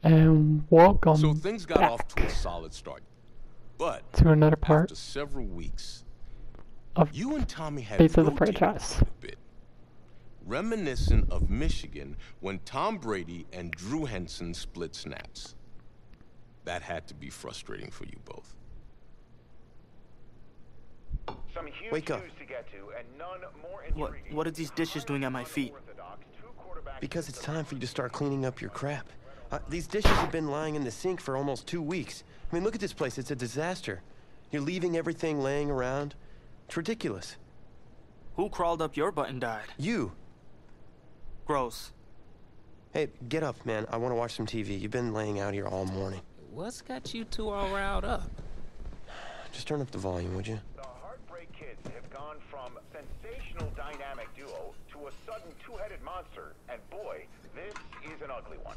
And welcome So things got back off to a solid start. But to another part after several weeks, of you and Tommy had Face of the rotated franchise. a bit, reminiscent of Michigan when Tom Brady and Drew Henson split snaps. That had to be frustrating for you both. Some huge Wake up. news to get to, and none more intriguing. What are these dishes doing at my feet? Because it's time for you to start cleaning up your crap. These dishes have been lying in the sink for almost 2 weeks. I mean, look at this place. It's a disaster. You're leaving everything laying around. It's ridiculous. Who crawled up your butt and died? You. Gross. Hey, get up, man. I want to watch some TV. You've been laying out here all morning. What's got you two all riled up? Just turn up the volume, would you? The Heartbreak Kids have gone from sensational dynamic duo to a sudden two-headed monster, and boy, this is an ugly one.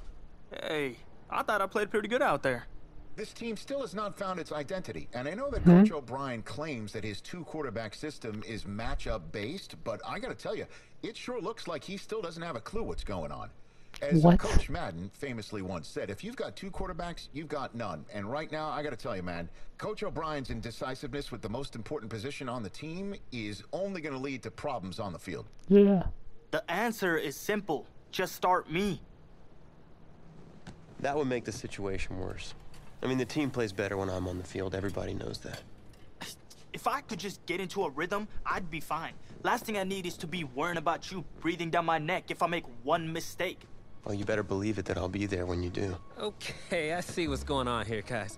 Hey, I thought I played pretty good out there. This team still has not found its identity, and I know that Coach O'Brien claims that his two-quarterback system is matchup-based, but I gotta tell you, it sure looks like he still doesn't have a clue what's going on. As Coach Madden famously once said, if you've got two quarterbacks, you've got none. And right now, I gotta tell you, man, Coach O'Brien's indecisiveness with the most important position on the team is only gonna lead to problems on the field. Yeah. The answer is simple. Just start me. That would make the situation worse. I mean, the team plays better when I'm on the field. Everybody knows that. If I could just get into a rhythm, I'd be fine. Last thing I need is to be worrying about you breathing down my neck if I make one mistake. Well, you better believe it that I'll be there when you do. Okay, I see what's going on here, guys.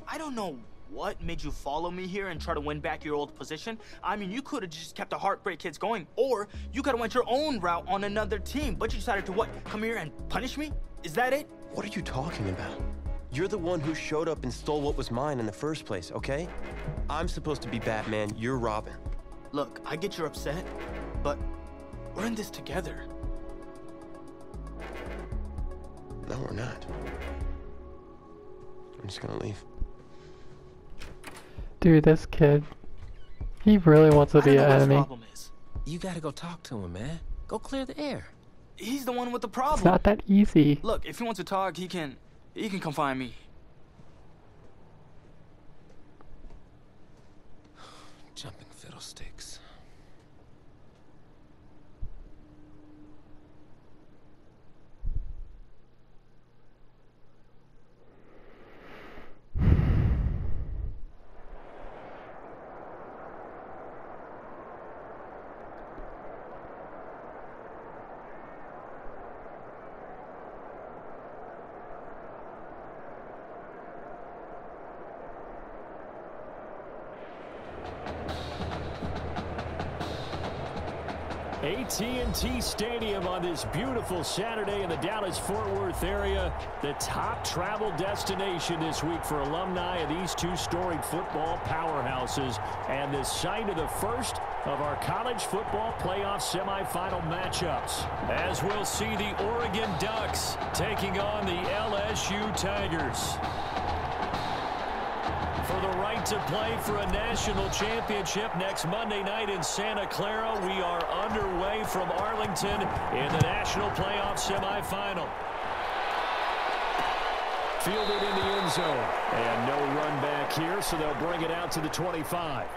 I don't know what made you follow me here and try to win back your old position. I mean, you could have just kept the Heartbreak Kids going, or you could have went your own route on another team, but you decided to what? Come here and punish me? Is that it? What are you talking about? You're the one who showed up and stole what was mine in the first place, okay? I'm supposed to be Batman, you're Robin. Look, I get you're upset, but we're in this together. No, we're not. I'm just gonna leave. Dude, this kid, he really wants to be an enemy. Problem is. You gotta go talk to him, man. Go clear the air. He's the one with the problem. It's not that easy. Look, if he wants to talk, he can come find me. Jumping fiddlesticks. AT&T Stadium on this beautiful Saturday in the Dallas-Fort Worth area. The top travel destination this week for alumni of these two storied football powerhouses, and the site of the first of our college football playoff semifinal matchups, as we'll see the Oregon Ducks taking on the LSU Tigers. For the right to play for a national championship next Monday night in Santa Clara, we are underway from Arlington in the national playoff semifinal. Fielded in the end zone. And no run back here, so they'll bring it out to the 25.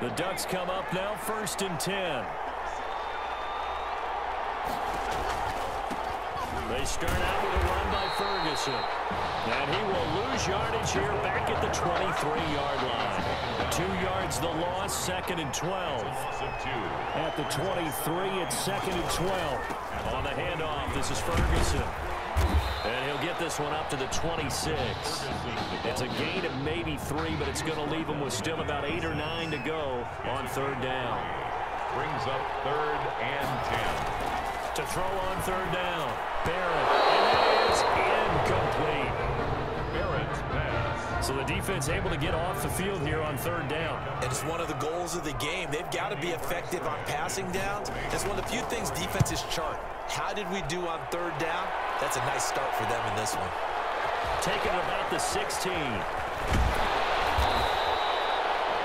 The Ducks come up now, 1st and 10. They start out with a run by Ferguson. And he will lose yardage here back at the 23-yard line. 2 yards the loss, 2nd and 12. At the 23, it's 2nd and 12. On the handoff, this is Ferguson. And he'll get this one up to the 26. It's a gain of maybe 3, but it's going to leave him with still about 8 or 9 to go on 3rd down. Brings up 3rd and 10. To throw on 3rd down. Barrett. And it is incomplete. Barrett's pass. So the defense able to get off the field here on 3rd down. It's one of the goals of the game. They've got to be effective on passing downs. It's one of the few things defenses chart. How did we do on 3rd down? That's a nice start for them in this one. Taking about the 16.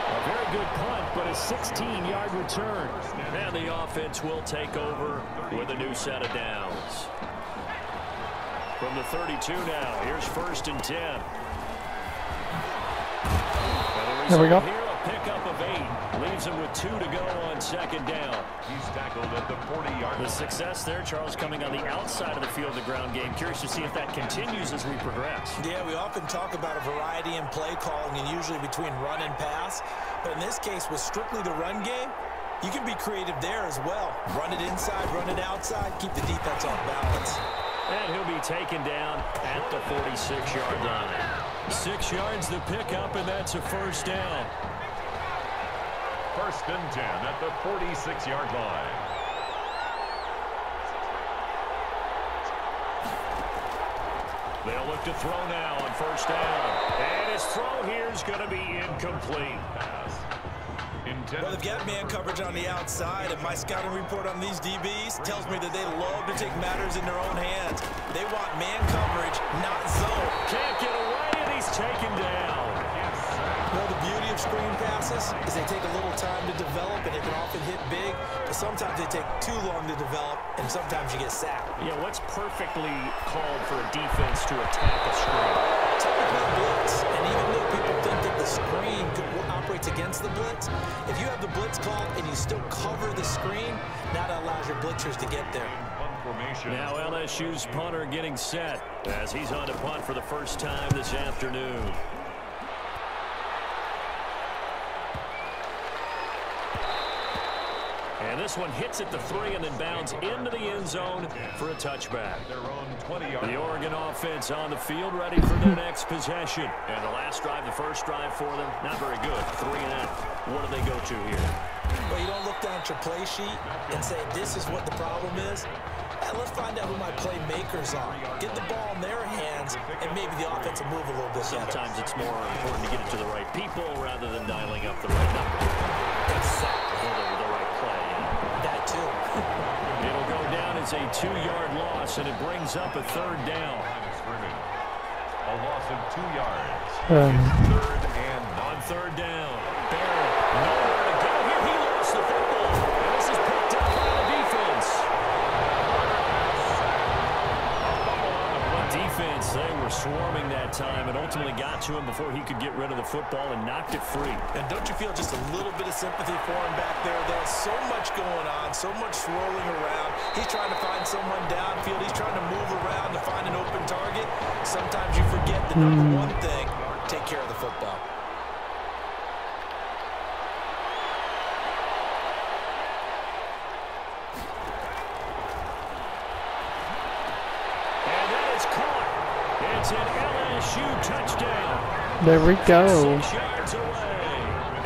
A very good punt, but a 16-yard return. And the offense will take over with a new set of downs. From the 32 now, here's 1st and 10. There we go. Here, a pickup of 8. Leaves him with 2 to go on 2nd down. He's tackled at the 40-yard line. The success there, Charles, coming on the outside of the field, the ground game. Curious to see if that continues as we progress. Yeah, we often talk about a variety in play calling and usually between run and pass. But in this case, with strictly the run game, you can be creative there as well. Run it inside, run it outside, keep the defense off balance. And he'll be taken down at the 46-yard line. 6 yards the pickup, and that's a 1st down. 1st and 10 at the 46-yard line. They'll look to throw now on 1st down. And his throw here is going to be incomplete. Pass. Well, they've got man coverage on the outside, and my scouting report on these DBs tells me that they love to take matters in their own hands. They want man coverage, not zone. Can't get away, and he's taken down. Well, the beauty of screen passes is they take a little time to develop, and they can often hit big, but sometimes they take too long to develop, and sometimes you get sacked. Yeah, what's perfectly called for a defense to attack a screen? Typically blitz, and even though people think that the screen operates against the blitz, if you have the blitz called and you still cover the screen, now that allows your blitzers to get there. Now LSU's punter getting set as he's on to punt for the first time this afternoon. And this one hits at the 3 and then bounds into the end zone for a touchback. The Oregon offense on the field ready for their next possession. And the last drive, the first drive for them, not very good. 3 and out. What do they go to here? Well, you don't look down at your play sheet and say, this is what the problem is. Let's find out who my playmakers are. Get the ball in their hands, and maybe the offense will move a little bit better. Sometimes it's more important to get it to the right people rather than dialing up the right number. Exactly. The right play. That too. It'll go down as a 2-yard loss, and it brings up a 3rd down. A loss of 2 yards. 3rd and on 3rd down. Barrett, nowhere to go here. He lost the football. And this is picked up by the defense. Defense, they were swarming that time and ultimately got to him before he could get rid of the football and knocked it free. And don't you feel just a little bit of sympathy for him back there? There's so much going on, so much swirling around. He's trying to find someone downfield. He's trying to move around to find an open target. Sometimes you forget the number one thing, take care of the football. It's an LSU touchdown. There we go. 6 yards away.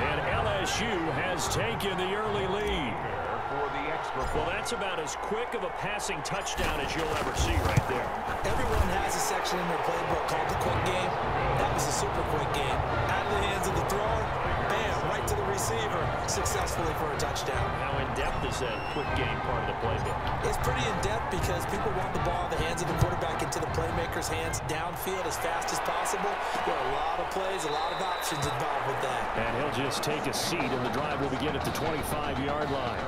And LSU has taken the early lead. Well, that's about as quick of a passing touchdown as you'll ever see right there. Everyone has a section in their playbook called the quick game. That was a super quick game. Out of the hands of the thrower, bam, right to the receiver, successfully for a touchdown. How in-depth is that quick game part of the playbook? It's pretty in-depth because people want the ball in the hands of the quarterback into the playmaker's hands downfield as fast as possible. There are a lot of plays, a lot of options involved with that. And he'll just take a seat, and the drive will begin at the 25-yard line.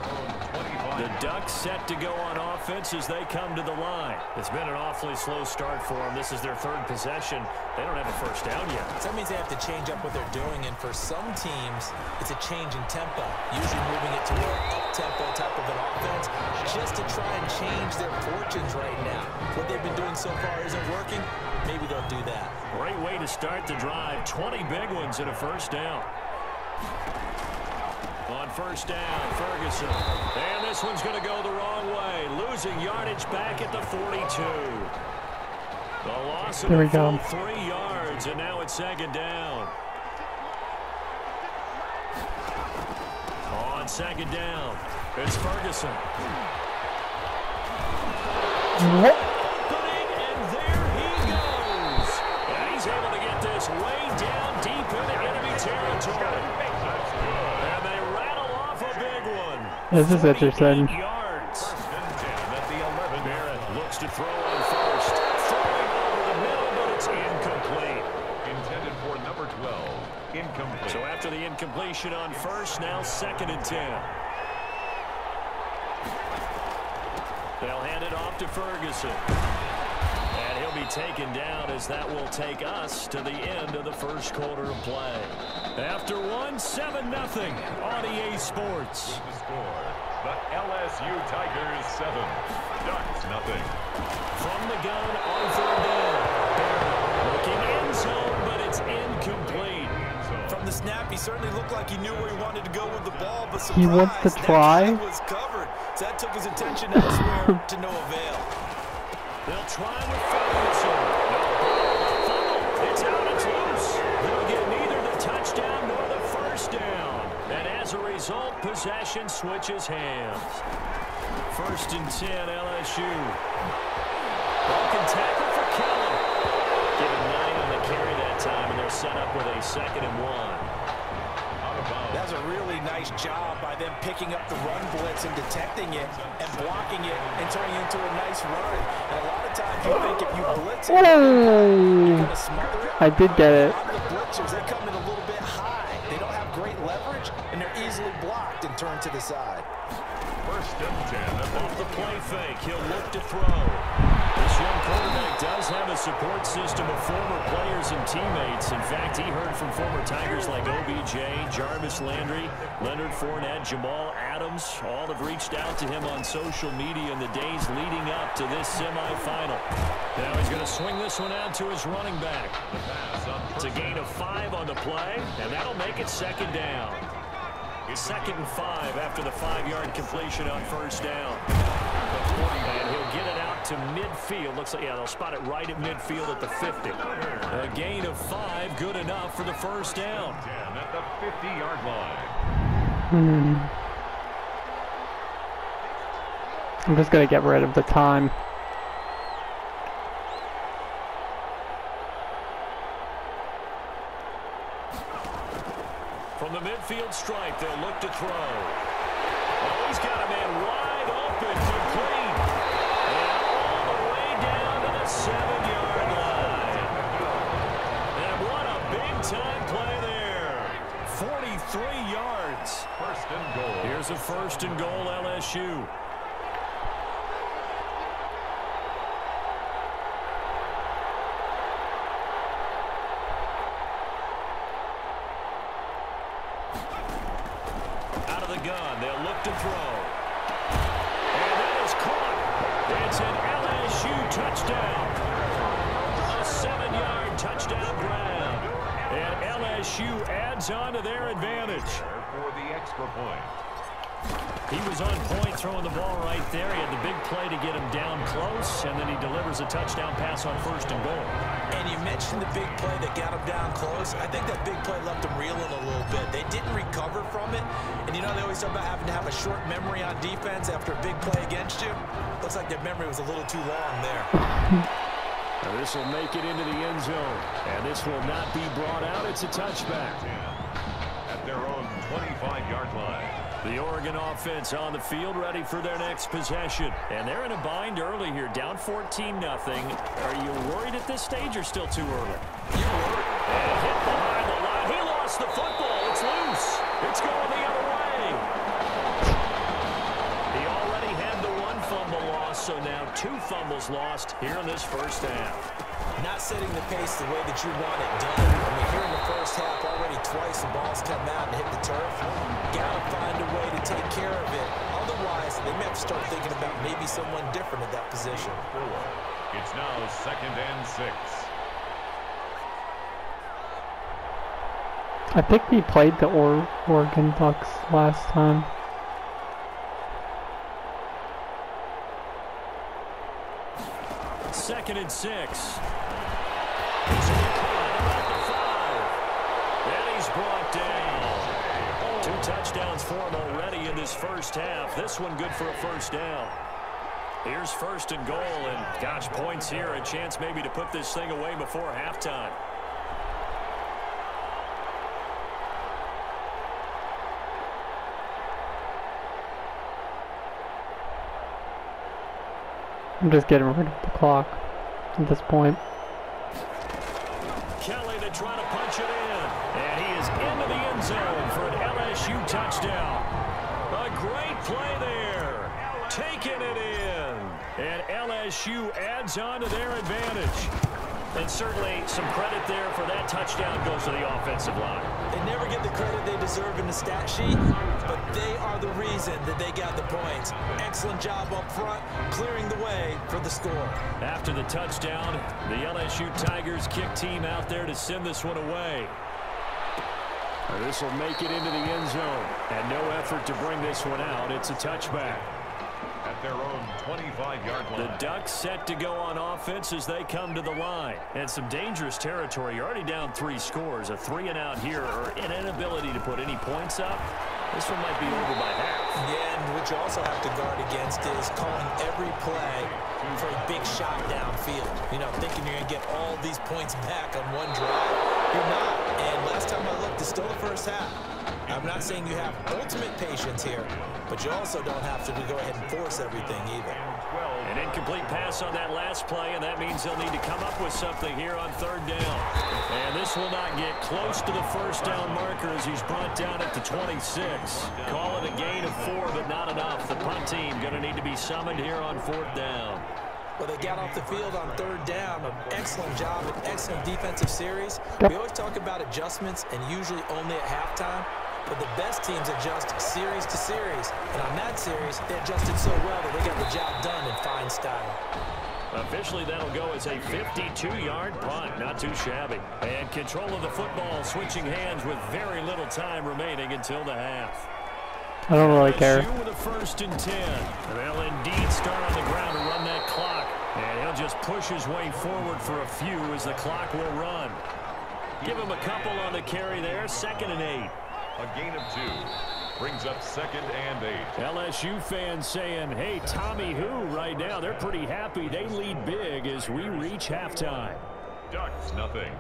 The Ducks set to go on offense as they come to the line. It's been an awfully slow start for them. This is their 3rd possession. They don't have a first down yet. So that means they have to change up what they're doing, and for some teams, it's a change in tempo, usually moving it to more up-tempo type of an offense, just to try and change their fortunes right now. What they've been doing so far isn't working. Maybe they'll do that. Great way to start the drive. 20 big ones and a first down. On 1st down, Ferguson. And this one's going to go the wrong way. Losing yardage back at the 42. The loss of the 3 yards, and now it's 2nd down. On 2nd down, it's Ferguson. What? And there he goes. And he's able to get this way down deep into enemy territory. And they rattle off a big one. This is interesting. Yards. At the 11. Barrett looks to throw on 1st. Throwing over the middle, but it's incomplete. Intended for number 12. Incomplete. So after the incompletion on first, now 2nd and 10. They'll hand it off to Ferguson. And he'll be taken down as that will take us to the end of the first quarter of play. After one, 7-0 on EA Sports. The score, the LSU Tigers 7, Ducks 0. From the gun on 3rd down. Looking end zone, but it's incomplete. From the snap, he certainly looked like he knew where he wanted to go with the ball, but surprise, He wants to try. that was covered. So that took his attention elsewhere to no avail. They'll try with Ferguson. It's out, it's loose. They'll get neither the touchdown nor the first down. And as a result, possession switches hands. 1st and 10, LSU. Broken tackle for Kelly. Give him 9 on the carry that time, and they're set up with a 2nd and 1. That's a really nice job by them picking up the run blitz and detecting it and blocking it and turning it into a nice run. And a lot of times you think if you blitz it, you're going to smother it. I did get it. A lot of the blitzers, they come in a little bit high. They don't have great leverage, and they're easily blocked and turned to the side. 1st and 10. Off the play fake, he'll look to throw. This young quarterback does have a support system of former players and teammates. In fact, he heard from former Tigers like OBJ, Jarvis Landry, Leonard Fournette, Jamal Adams. All have reached out to him on social media in the days leading up to this semifinal. Now he's going to swing this one out to his running back. It's a gain of 5 on the play, and that'll make it 2nd down. 2nd and 5 after the 5-yard completion on 1st down. And he'll get it out to midfield. Looks like, yeah, they'll spot it right at midfield at the 50. A gain of 5, good enough for the 1st down. 10 at the 50-yard line. I'm just going to get rid of the time. From the midfield stripe, they'll look to throw. Oh, he's got a man wide open, complete. And all the way down to the 7-yard line. And what a big-time play there. 43 yards. 1st and goal. Here's a 1st and goal, LSU. Gun. They'll look to throw. And that is caught. It's an LSU touchdown. A 7-yard touchdown grab. And LSU adds on to their advantage. For the extra point. He was on point throwing the ball right there. He had the big play to get him down close, and then he delivers a touchdown pass on 1st and goal. And you mentioned the big play that got him down close. I think that big play left him reeling a little bit. They didn't recover from it. And you know, they always talk about having to have a short memory on defense after a big play against you. Looks like their memory was a little too long there. Now this will make it into the end zone. And this will not be brought out. It's a touchback. At their own 25-yard line. The Oregon offense on the field, ready for their next possession. And they're in a bind early here, down 14-0. Are you worried at this stage or still too early? You're worried. And hit behind the line. He lost the football. It's loose. It's going the other way. He already had the 1 fumble loss, so now 2 fumbles lost here in this 1st half. Not setting the pace the way that you want it done. I mean, here in the 1st half, already twice the ball's come out and hit the turf. Got to find a way to take care of it. Otherwise, they may have to start thinking about maybe someone different at that position. It's now 2nd and 6. I think we played the Oregon Ducks last time. Second and 6. And he's brought down. 2 touchdowns for him already in this 1st half. This one good for a 1st down. Here's 1st and goal, and gosh, points here. A chance maybe to put this thing away before halftime. I'm just getting rid of the clock at this point. Kelly to try to punch it in. And he is LSU adds on to their advantage. And certainly some credit there for that touchdown goes to the offensive line. They never get the credit they deserve in the stat sheet, but they are the reason that they got the points. Excellent job up front, clearing the way for the score. After the touchdown, the LSU Tigers kick team out there to send this one away. This will make it into the end zone. And no effort to bring this one out. It's a touchback. At their own 25-yard line. The Ducks set to go on offense as they come to the line. And some dangerous territory. You're already down 3 scores. A 3-and-out here or an inability to put any points up. This one might be over by half. Yeah, and what you also have to guard against is calling every play for a big shot downfield. You know, thinking you're going to get all these points back on one drive. You're not. And last time I looked, it's still the first half. I'm not saying you have ultimate patience here, but you also don't have to go ahead and force everything either. An incomplete pass on that last play, and that means they'll need to come up with something here on 3rd down. And this will not get close to the first down marker as he's brought down at the 26. Call it a gain of 4, but not enough. The punt team going to need to be summoned here on 4th down. Well, they got off the field on 3rd down. An excellent job, an excellent defensive series. We always talk about adjustments and usually only at halftime. But the best teams adjust series to series. And on that series, they adjusted so well that they got the job done in fine style. Officially, that'll go as a 52-yard punt. Not too shabby. And control of the football switching hands with very little time remaining until the half. I don't really care. With a 1st and 10. And they'll indeed start on the ground to run that clock. And he'll just push his way forward for a few as the clock will run. Give him a couple on the carry there. 2nd and 8. A gain of 2 brings up 2nd and 8. LSU fans saying, hey, Tommy who right now, they're pretty happy. They lead big as we reach halftime. Ducks, nothing.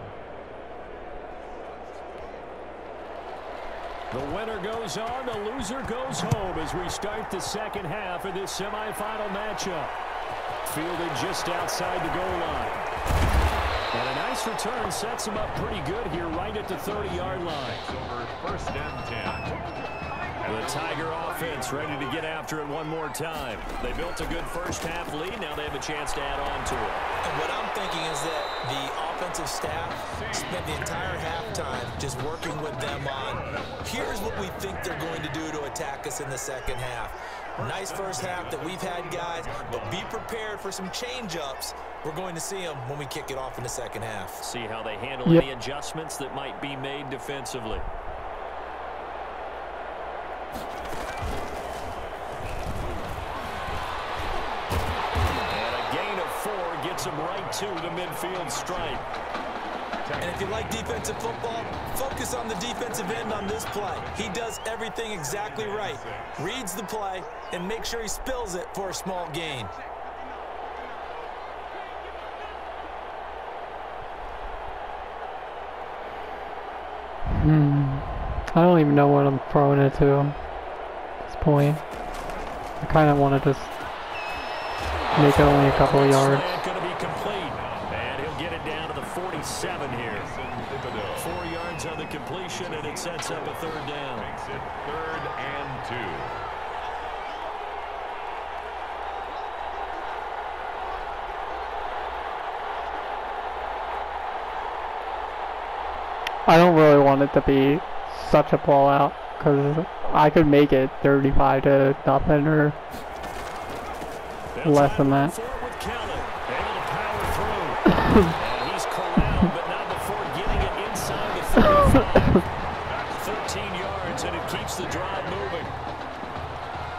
The winner goes on, the loser goes home as we start the 2nd half of this semifinal matchup. Fielded just outside the goal line. And a nice return sets him up pretty good here right at the 30-yard line. Over 1st and 10. The Tiger offense ready to get after it one more time. They built a good first half lead. Now they have a chance to add on to it. And what I'm thinking is that the offensive staff spent the entire halftime just working with them on, here's what we think they're going to do to attack us in the 2nd half. Nice first half that we've had, guys, but be prepared for some change-ups. We're going to see them when we kick it off in the 2nd half. See how they handle any adjustments that might be made defensively. And a gain of 4 gets him right to the midfield stripe. And if you like defensive football, focus on the defensive end on this play. He does everything exactly right. Reads the play and makes sure he spills it for a small gain. I don't even know what I'm throwing it to at this point. I kind of want to just make it only a couple of yards. Going to be complete, and he'll get it down to the 47 here. 4 yards on the completion, and it sets up a 3rd down. Makes it 3rd and 2. I don't really want it to be such a blowout because I could make it 35 to nothing or less than that. And he's corralled, but not before getting it inside the 13 yards, and it keeps the drive moving.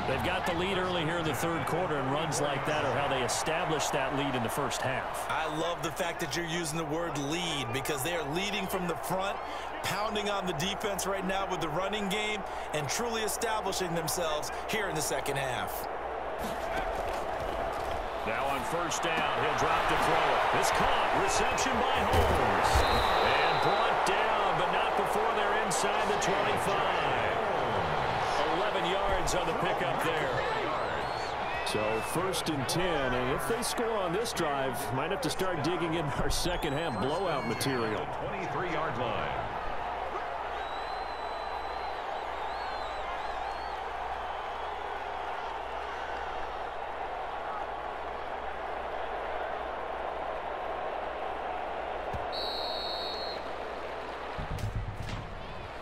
They've got the lead early here in the 3rd quarter, and runs like that are how they established that lead in the first half. I love the fact that you're using the word lead because they are leading from the front, pounding on the defense right now with the running game, and truly establishing themselves here in the 2nd half. Now on 1st down, he'll drop to throw it. It's caught. Reception by Holmes. And brought down, but not before they're inside the 25. 11 yards on the pickup there. So 1st and 10, and if they score on this drive, might have to start digging in our 2nd half blowout material. 23-yard line.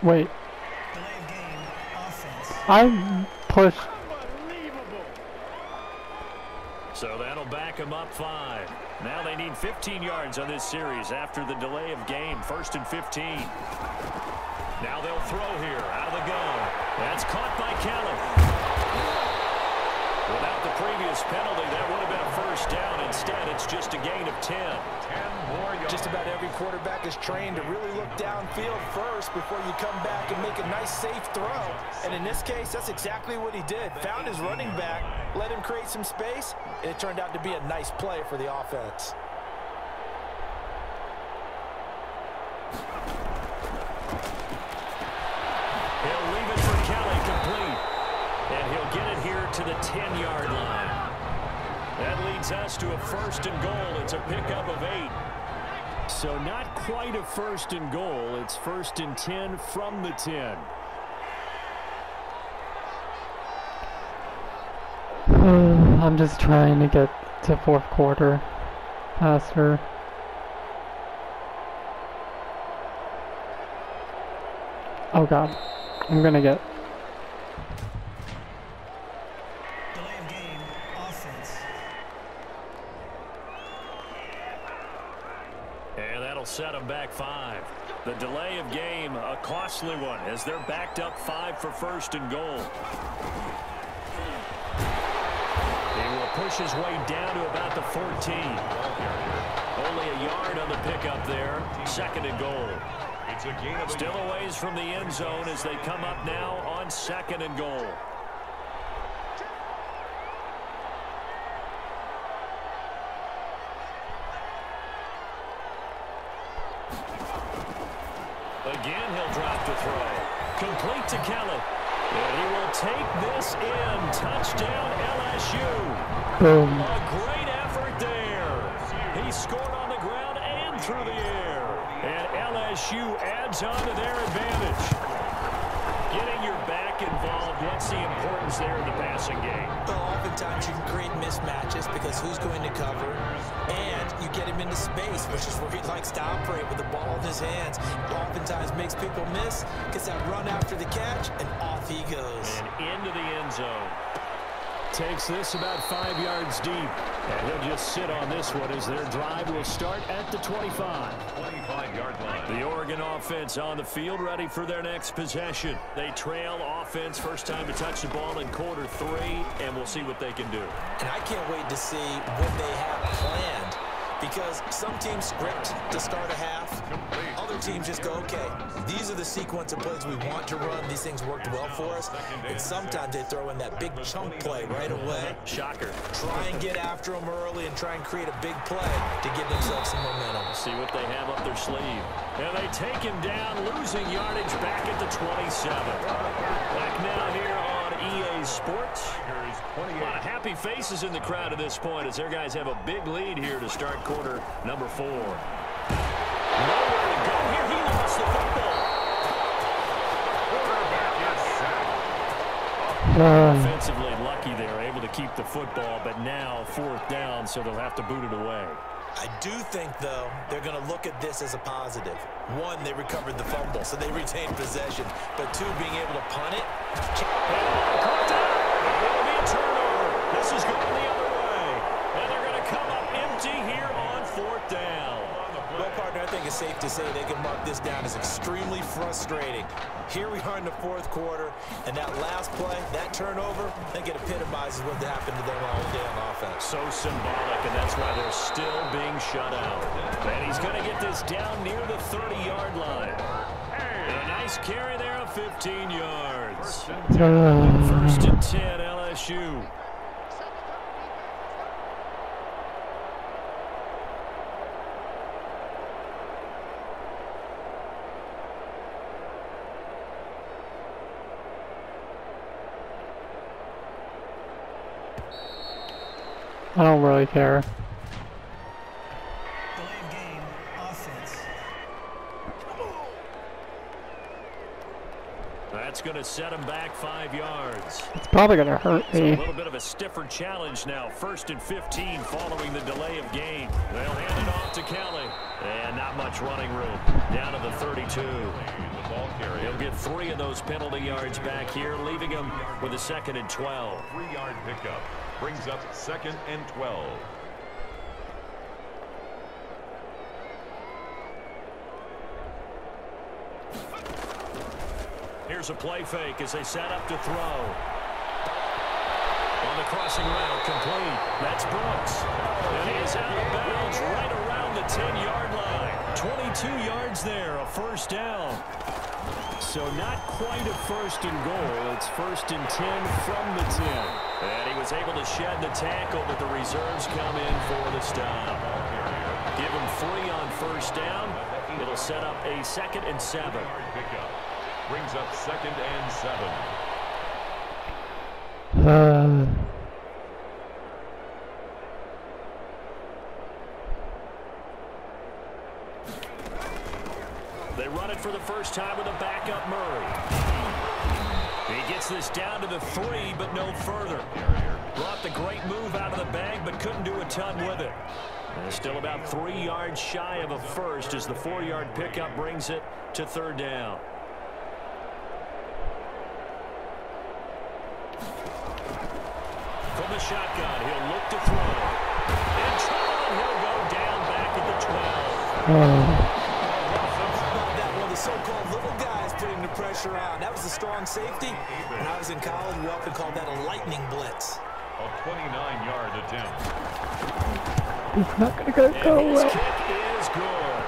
Wait. I pushed. So that'll back them up 5. Now they need 15 yards on this series after the delay of game. 1st and 15. Now they'll throw here out of the gun. That's caught by Kelly. Without the previous penalty, that would have been a first down. Instead, it's just a gain of 10. 10 more yards. Just about every quarterback is trained to really look downfield first before you come back and make a nice, safe throw. And in this case, that's exactly what he did. Found his running back, let him create some space, and it turned out to be a nice play for the offense. He'll leave it for Kelly, complete. And he'll get it here to the 10-yard line. That leads us to a 1st and goal. It's a pickup of 8. So not quite a 1st and goal. It's 1st and 10 from the 10. I'm just trying to get to 4th quarter faster. Oh god, I'm gonna get. Delay of game, offense. And that'll set them back 5. The delay of game, a costly one, as they're backed up 5 for 1st and goal. He will push his way down to about the 14. Only a yard on the pickup there. 2nd and goal. Still a ways from the end zone as they come up now on 2nd and goal. Again, he'll drop the throw. Complete to Kelly. And he will take this in. Touchdown, LSU. Boom. A great effort there. He scored on the ground and through the air. And LSU adds on to their advantage. Getting your back involved, what's the importance there in the passing game? Well, oftentimes you can create mismatches because who's going to cover, and you get him into space, which is where he likes to operate with the ball in his hands. It oftentimes makes people miss, gets that run after the catch, and off he goes. And into the end zone. Takes this about 5 yards deep. And he'll just sit on this one as their drive will start at the 25. 25-yard line. The Oregon offense on the field, ready for their next possession. They trail offense, first time to touch the ball in quarter 3, and we'll see what they can do. And I can't wait to see what they have planned, because some teams script to start a half. Other teams just go, okay, these are the sequence of plays we want to run. These things worked well for us. And sometimes they throw in that big chunk play right away. Shocker. Try and get after them early and try and create a big play to give themselves some momentum. See what they have up their sleeve. And they take him down, losing yardage back at the 27. Back now here on EA Sports. A lot of happy faces in the crowd at this point as their guys have a big lead here to start quarter number 4. Nowhere to go here. He lost the football. Quarterback is sacked. Offensively lucky they were able to keep the football, but now 4th down, so they'll have to boot it away. I do think, though, they're going to look at this as a positive. 1, they recovered the fumble, so they retained possession. But 2, being able to punt it. Caught down. It'll be a turnover. This is going the other way. And they're going to come up empty here on 4th down. Well, partner, I think it's safe to say they can mark this down as extremely frustrating. Here we are in the 4th quarter, and that last play, that turnover, I think it epitomizes what happened to them all day on offense. So symbolic, and that's why they're still being shut out. And he's going to get this down near the 30-yard line. And a nice carry there of 15 yards. 1st and 10, LSU. I don't really care. Delay of game, offense. That's That's going to set him back 5 yards. It's probably going to hurt So me. a little bit of a stiffer challenge now. 1st and 15 following the delay of game. They'll hand it off to Kelly. And not much running room. Down to the 32. He'll get 3 of those penalty yards back here, leaving him with a 2nd and 12. 3-yard pickup brings up 2nd and 12. Here's a play fake as they set up to throw. On the crossing route, complete. That's Brooks. And he is out of bounds right around the 10-yard line. 22 yards there, a 1st down. So not quite a 1st and goal. It's 1st and 10 from the 10. And he was able to shed the tackle, but the reserves come in for the stop. Give him 3 on 1st down. It'll set up a 2nd and 7. Brings up 2nd and 7. They run it for the first time with a backup Murray. He gets this down to the 3, but no further. Brought the great move out of the bag, but couldn't do a ton with it. And still about 3 yards shy of a 1st as the 4-yard pickup brings it to 3rd down. From the shotgun, he'll look to throw. In trouble, and he'll go down back at the 12. That one, the so-called little guys putting the pressure on. That was a strong safety. When I was in college, we often called that a lightning blitz. A 29-yard attempt. It's not going to go His well. kick is good.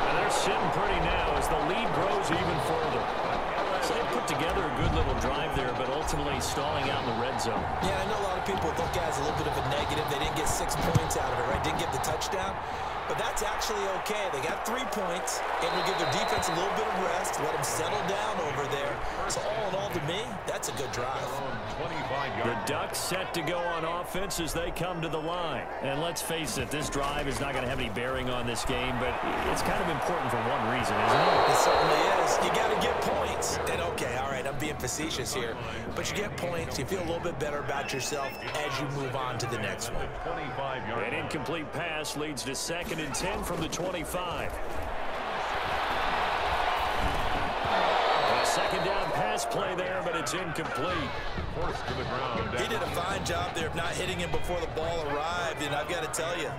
And they're sitting pretty now as the lead grows even further. So they put together a good little drive there, but ultimately stalling out in the red zone. Yeah, I know a lot of people look at it as a little bit of a negative. They didn't get 6 points out of it, right? Didn't get the touchdown. But that's actually okay. They got 3 points, and we'll give their defense a little bit of rest, let them settle down over there. So all in all, to me, that's a good drive. The Ducks set to go on offense as they come to the line. And let's face it, this drive is not going to have any bearing on this game, but it's kind of important for one reason, isn't it? It certainly is. You got to get points. And okay, all right, I'm being facetious here, but you get points, you feel a little bit better about yourself as you move on to the next one. An incomplete pass leads to 2nd and 10 from the 25. A 2nd down pass play there, but it's incomplete. Forced to the ground. He did a fine job there of not hitting him before the ball arrived, and I've got to tell you,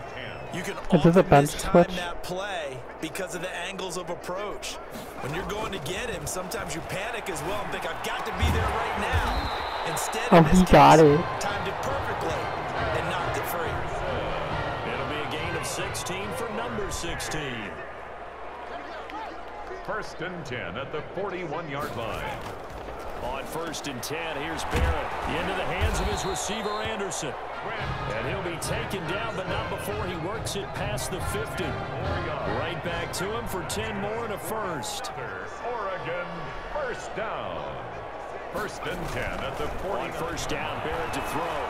you can Is this a often bench mistime switch? that play because of the angles of approach. When you're going to get him, sometimes you panic as well and think, I've got to be there right now. Instead, Oh, in this he got case, it. timed it perfectly and knocked it free. It'll be a gain of 16 for number 16. 1st and 10 at the 41-yard line. On 1st and 10, here's Barrett into the hands of his receiver, Anderson. And he'll be taken down, but not before he works it past the 50. Right back to him for 10 more and a 1st. Oregon, 1st down. 1st and 10 at the 40. On 1st down, Barrett to throw.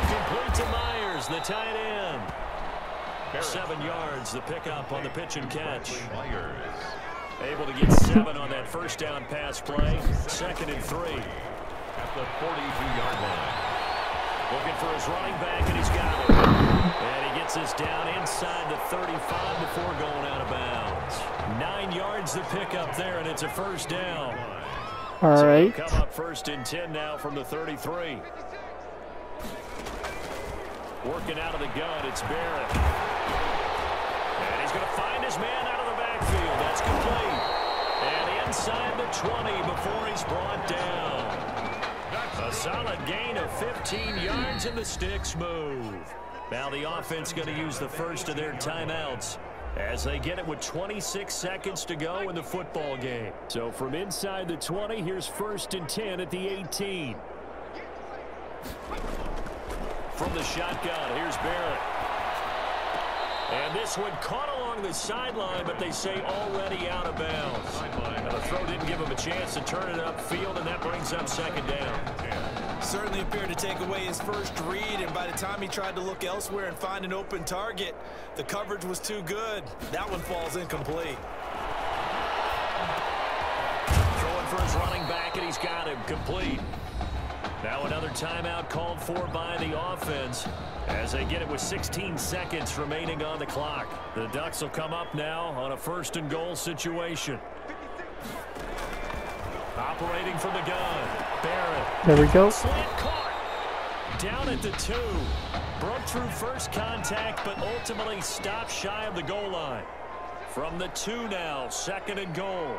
Complete to Myers, the tight end. 7 yards, the pickup on the pitch and catch. Myers. Able to get 7 on that 1st down pass play. 2nd and 3. At the 42-yard line. Looking for his running back, and he's got it. And he gets us down inside the 35 before going out of bounds. 9 yards the pickup there, and it's a 1st down. All So right. come up 1st and 10 now from the 33. Working out of the gun, it's Barrett. And he's going to find his man out of the backfield. That's complete. And inside the 20 before he's brought down. A solid gain of 15 yards, and the sticks move. Now the offense going to use the first of their timeouts as they get it with 26 seconds to go in the football game. So from inside the 20, here's 1st and 10 at the 18. From the shotgun, here's Barrett. And this one caught along the sideline, but they say already out of bounds. And the throw didn't give him a chance to turn it upfield, and that brings up 2nd down. Certainly appeared to take away his first read, and by the time he tried to look elsewhere and find an open target, the coverage was too good. That one falls incomplete. Throwing for Comes running back, and he's got him complete. Now another timeout called for by the offense as they get it with 16 seconds remaining on the clock. The Ducks will come up now on a 1st and goal situation. Operating from the gun, Barrett. There we go. Slant caught. Down at the 2. Broke through first contact, but ultimately stopped shy of the goal line. From the 2 now, 2nd and goal.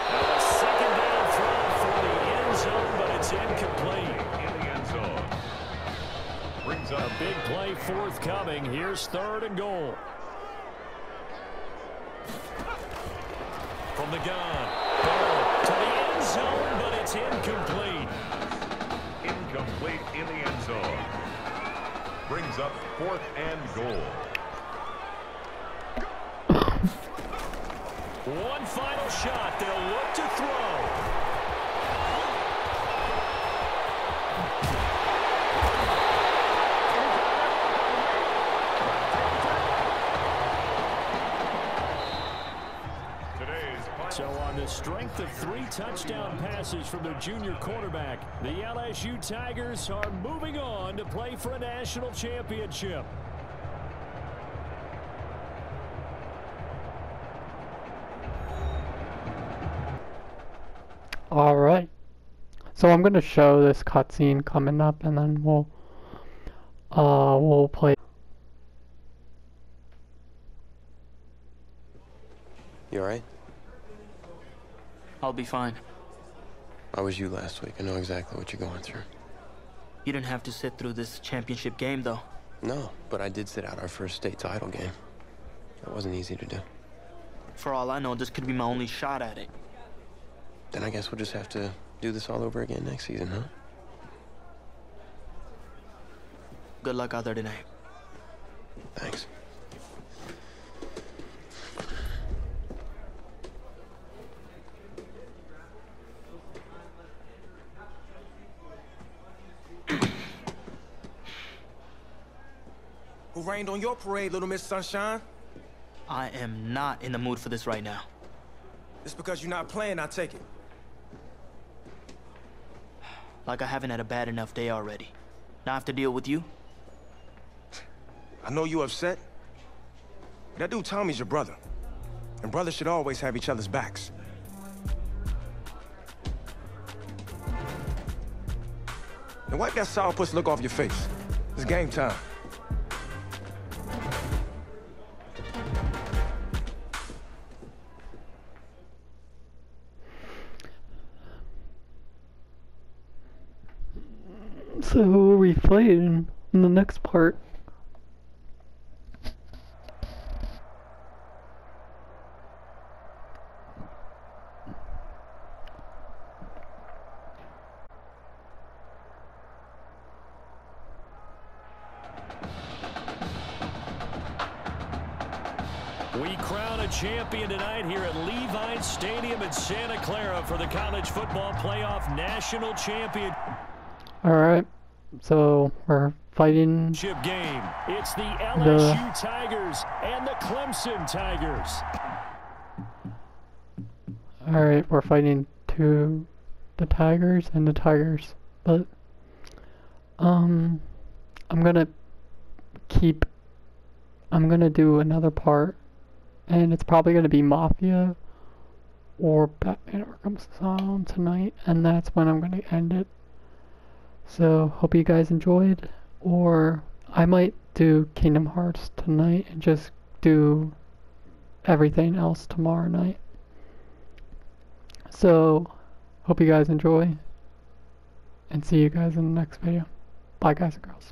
Now a 2nd down throw for the end zone, but it's incomplete. In the end zone. Brings up a big play forthcoming. Here's 3rd and goal. From the gun, Barrett to the end zone, but it's incomplete. incomplete in the end zone. Brings up 4th and goal. One final shot. They'll look to throw. So on the strength of 3 touchdown passes from their junior quarterback, the LSU Tigers are moving on to play for a national championship. All right. So I'm going to show this cutscene coming up, and then we'll play. You all right? I'll be fine. I was you last week. I know exactly what you're going through. You didn't have to sit through this championship game, though. No, but I did sit out our first state title game. That wasn't easy to do. For all I know, this could be my only shot at it. Then I guess we'll just have to do this all over again next season, huh? Good luck out there tonight. Thanks. Who rained on your parade, Little Miss Sunshine? I am not in the mood for this right now. Just because you're not playing, I take it. Like I haven't had a bad enough day already. Now I have to deal with you? I know you upset. That dude Tommy's your brother. And brothers should always have each other's backs. And wipe that sourpuss look off your face. It's game time. So who are we fighting in the next part? We crown a champion tonight here at Levi's Stadium in Santa Clara for the College Football Playoff National Champion. All right. So we're fighting game. It's the LSU Tigers and the Clemson Tigers. All right, we're fighting the Tigers and the Tigers, but I'm gonna do another part, and it's probably gonna be Mafia or Batman Arkham Asylum tonight, and that's when I'm gonna end it. So, hope you guys enjoyed, or I might do Kingdom Hearts tonight and just do everything else tomorrow night. So, hope you guys enjoy, and see you guys in the next video. Bye guys and girls.